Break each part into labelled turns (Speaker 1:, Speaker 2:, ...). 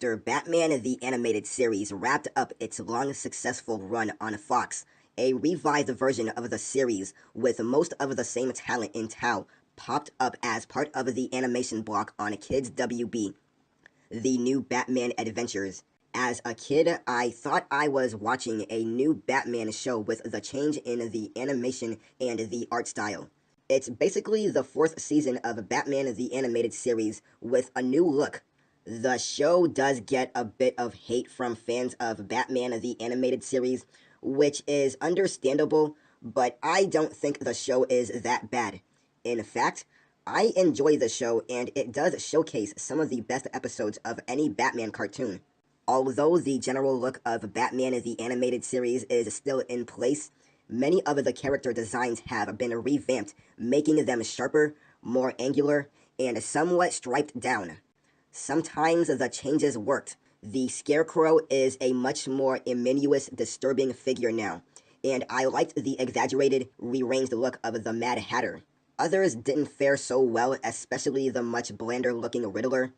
Speaker 1: After Batman the Animated Series wrapped up its long successful run on Fox, a revised version of the series with most of the same talent in tow popped up as part of the animation block on Kids WB, The New Batman Adventures. As a kid, I thought I was watching a new Batman show with the change in the animation and the art style. It's basically the fourth season of Batman the Animated Series with a new look. The show does get a bit of hate from fans of Batman the Animated Series, which is understandable, but I don't think the show is that bad. In fact, I enjoy the show and it does showcase some of the best episodes of any Batman cartoon. Although the general look of Batman the Animated Series is still in place, many of the character designs have been revamped, making them sharper, more angular, and somewhat striped down. Sometimes the changes worked. The Scarecrow is a much more ominous, disturbing figure now, and I liked the exaggerated, rearranged look of the Mad Hatter. Others didn't fare so well, especially the much blander-looking Riddler,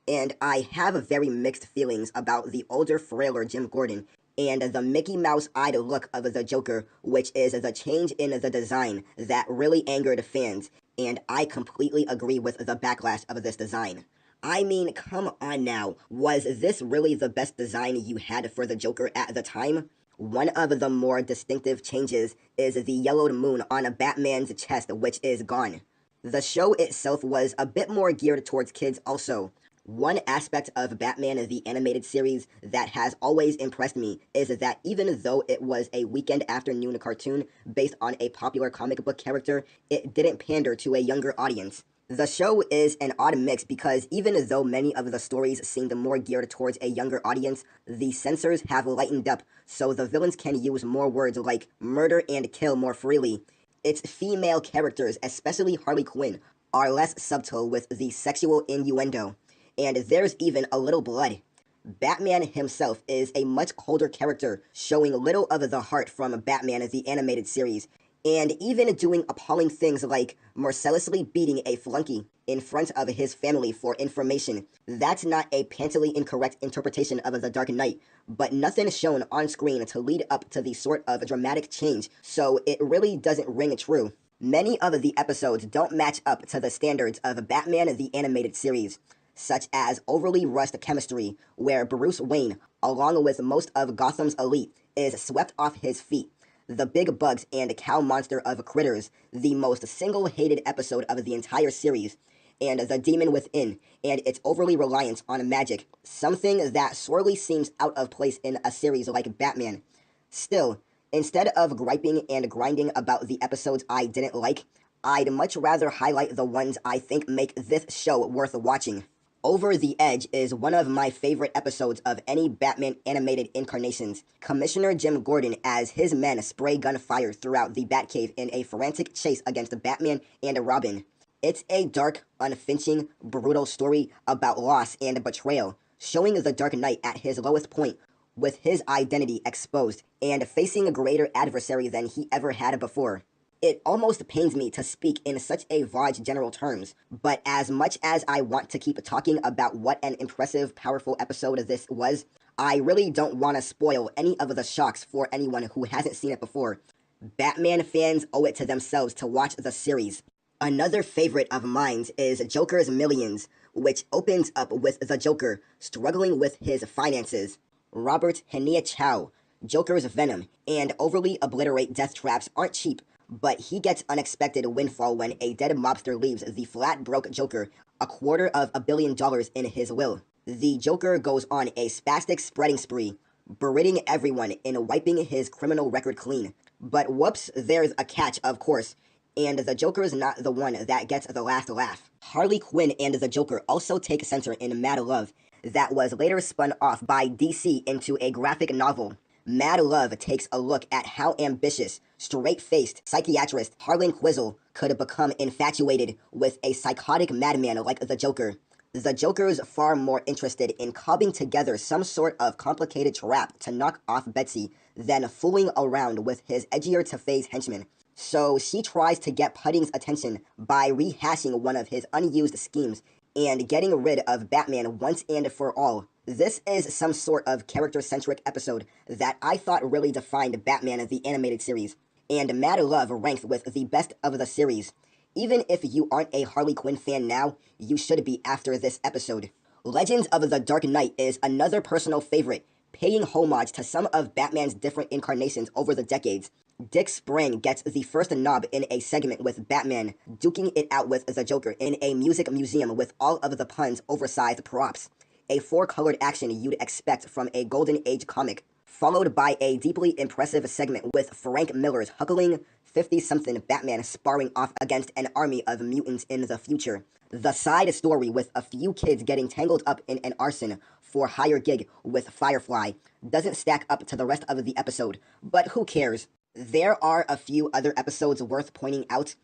Speaker 1: and I have very mixed feelings about the older, frailer Jim Gordon and the Mickey Mouse-eyed look of the Joker, which is the change in the design that really angered fans, and I completely agree with the backlash of this design. I mean, come on now, was this really the best design you had for the Joker at the time? One of the more distinctive changes is the yellowed moon on Batman's chest, which is gone. The show itself was a bit more geared towards kids also. One aspect of Batman the Animated Series that has always impressed me is that even though it was a weekend afternoon cartoon based on a popular comic book character, it didn't pander to a younger audience. The show is an odd mix because even though many of the stories seemed more geared towards a younger audience, the censors have lightened up so the villains can use more words like murder and kill more freely. Its female characters, especially Harley Quinn, are less subtle with the sexual innuendo, and there's even a little blood. Batman himself is a much colder character, showing little of the heart from Batman the Animated Series, and even doing appalling things like mercilessly beating a flunky in front of his family for information. That's not a patently incorrect interpretation of the Dark Knight, but nothing shown on screen to lead up to the sort of dramatic change, so it really doesn't ring true. Many of the episodes don't match up to the standards of Batman the Animated Series, such as overly rushed chemistry, where Bruce Wayne, along with most of Gotham's elite, is swept off his feet. The Big Bugs and Cow Monster of Critters, the most single-hated episode of the entire series, and The Demon Within, and its overly reliance on magic, something that sorely seems out of place in a series like Batman. Still, instead of griping and grinding about the episodes I didn't like, I'd much rather highlight the ones I think make this show worth watching. Over the Edge is one of my favorite episodes of any Batman animated incarnations. Commissioner Jim Gordon as his men spray gunfire throughout the Batcave in a frantic chase against Batman and Robin. It's a dark, unflinching, brutal story about loss and betrayal, showing the Dark Knight at his lowest point, with his identity exposed and facing a greater adversary than he ever had before. It almost pains me to speak in such a vague general terms, but as much as I want to keep talking about what an impressive, powerful episode this was, I really don't want to spoil any of the shocks for anyone who hasn't seen it before. Batman fans owe it to themselves to watch the series. Another favorite of mine is Joker's Millions, which opens up with the Joker struggling with his finances. Robert Henia Chow, Joker's venom, and overly obliterate death traps aren't cheap, but he gets unexpected windfall when a dead mobster leaves the flat-broke Joker $250 million in his will. The Joker goes on a spastic spreading spree, berating everyone and wiping his criminal record clean. But whoops, there's a catch, of course, and the Joker's not the one that gets the last laugh. Harley Quinn and the Joker also take center in Mad Love, that was later spun off by DC into a graphic novel. Mad Love takes a look at how ambitious, straight-faced psychiatrist Harlan Quinzel could become infatuated with a psychotic madman like the Joker. The Joker's far more interested in cobbing together some sort of complicated trap to knock off Betsy than fooling around with his edgier-to-phase henchmen. So she tries to get Pudding's attention by rehashing one of his unused schemes and getting rid of Batman once and for all. This is some sort of character-centric episode that I thought really defined Batman the Animated Series, and Mad Love ranked with the best of the series. Even if you aren't a Harley Quinn fan now, you should be after this episode. Legends of the Dark Knight is another personal favorite, paying homage to some of Batman's different incarnations over the decades. Dick Sprang gets the first nod in a segment with Batman duking it out with the Joker in a music museum with all of the pun's oversized props. A four-colored action you'd expect from a Golden Age comic, followed by a deeply impressive segment with Frank Miller's huckling 50-something Batman sparring off against an army of mutants in the future. The side story with a few kids getting tangled up in an arson for hire gig with Firefly doesn't stack up to the rest of the episode, but who cares? There are a few other episodes worth pointing out.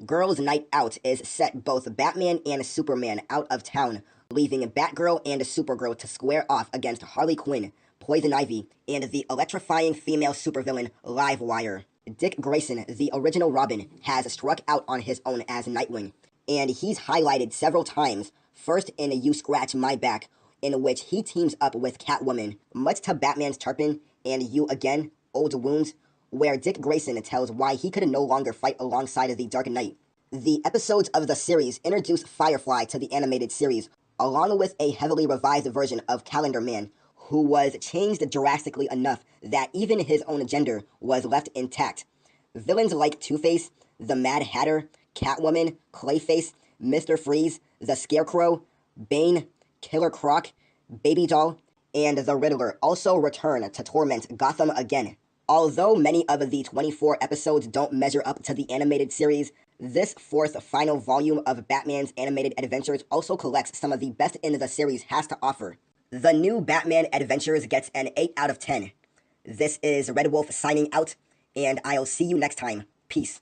Speaker 1: Girls' Night Out is set both Batman and Superman out of town, leaving Batgirl and Supergirl to square off against Harley Quinn, Poison Ivy, and the electrifying female supervillain Livewire. Dick Grayson, the original Robin, has struck out on his own as Nightwing, and he's highlighted several times, first in You Scratch My Back, in which he teams up with Catwoman, much to Batman's chirping, and You Again, Old Wounds, where Dick Grayson tells why he could no longer fight alongside the Dark Knight. The episodes of the series introduce Firefly to the animated series, along with a heavily revised version of Calendar Man, who was changed drastically enough that even his own gender was left intact. Villains like Two-Face, the Mad Hatter, Catwoman, Clayface, Mr. Freeze, the Scarecrow, Bane, Killer Croc, Baby Doll, and the Riddler also return to torment Gotham again. Although many of the 24 episodes don't measure up to the animated series, this fourth final volume of Batman's animated adventures also collects some of the best in the series has to offer. The new Batman Adventures gets an 8 out of 10. This is Red Wolf signing out, and I'll see you next time. Peace.